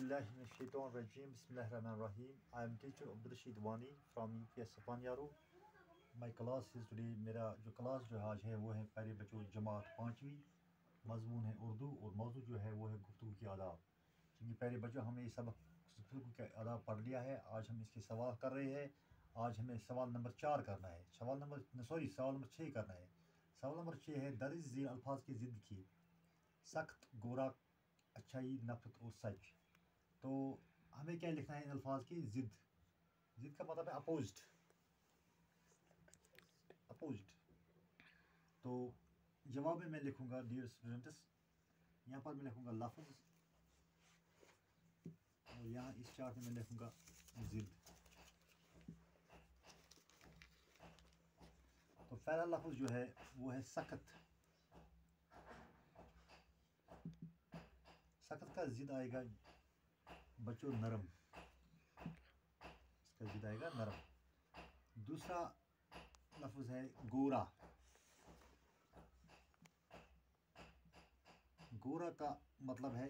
billahi minesh-shaytanir-rajim. Bismillahir-rahmanir-rahim. I am teacher Abdul-Rashid Wani from UPS Sapanyaro. My class is today मेरा जो class जो आज है वो है प्यारे बच्चों जमात 5वीं, मजमून है उर्दू और मौजू जो है वो है गुफ्तगू के आदाब। क्योंकि प्यारे बच्चों हमने ये सबक गुफ्तगू के आदाब पढ़ लिया है। आज हम इसके सवाल कर रहे हैं। आज हमें सवाल नंबर 4 करना है, सवाल नंबर 6 करना है। सवाल नंबर 6 है, दर्ज झील अल्फाज की ज़िद की सख्त, गोरा, अच्छाई, नफरत और सच। तो हमें क्या लिखना है इन अल्फाज की ज़िद। ज़िद का मतलब है अपोजिट। तो जवाब में मैं लिखूंगा डियर स्टूडेंट्स, यहाँ पर मैं लिखूंगा लफ्ज़ और यहाँ इस चार्ट में मैं लिखूंगा ज़िद। तो पहला लफ्ज़ जो है वो है सख्त। सख्त का ज़िद आएगा बच्चों नरम, इसका ज़िद आएगा नरम। दूसरा लफ्ज़ है गोरा। गोरा का मतलब है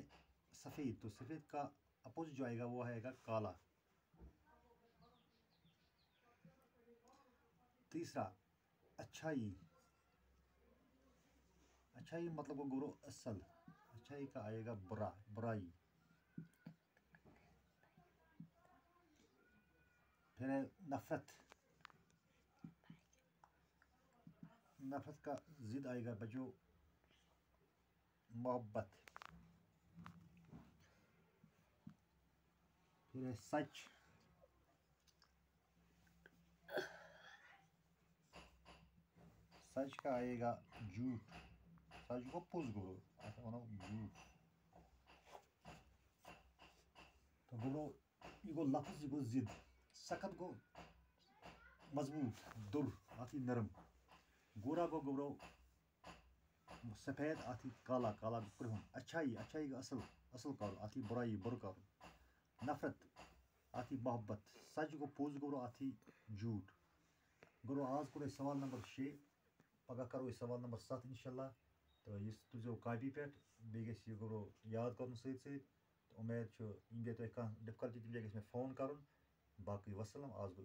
सफ़ेद, तो सफ़ेद का अपोजिट जो आएगा वो आएगा काला। तीसरा अच्छाई। अच्छाई मतलब वो गोरो असल, अच्छाई का आएगा बुराई। फिर है नफरत। नफरत का ज़िद आएगा बच्चों मोहब्बत। फिर है सच। सच का आएगा झूठ। सच को पुज गोरो झूठ। तो गोरो इगो लफ्ज़ इगो ज़िद। सख्त गो मजबूत दुर आती नरम। गोरा गो गोरो सफ़ेद आती काला काला कृहन। अच्छाई का असल करो आती बुराई बुर करो। नफरत आती मोहब्बत। सच गो पोज गोरो आती झूठ। गोरो आज करो सवाल नंबर 6, पगह करो सवाल नंबर 7 इंशाल्लाह। तो ये तुझो कॉपी पे बेगस ये गोरो याद कर सत तो उम्मीद यम गई तुम कह डिफिकल्टी तम गई मे फोन कर। बाकी वसलम आज गो।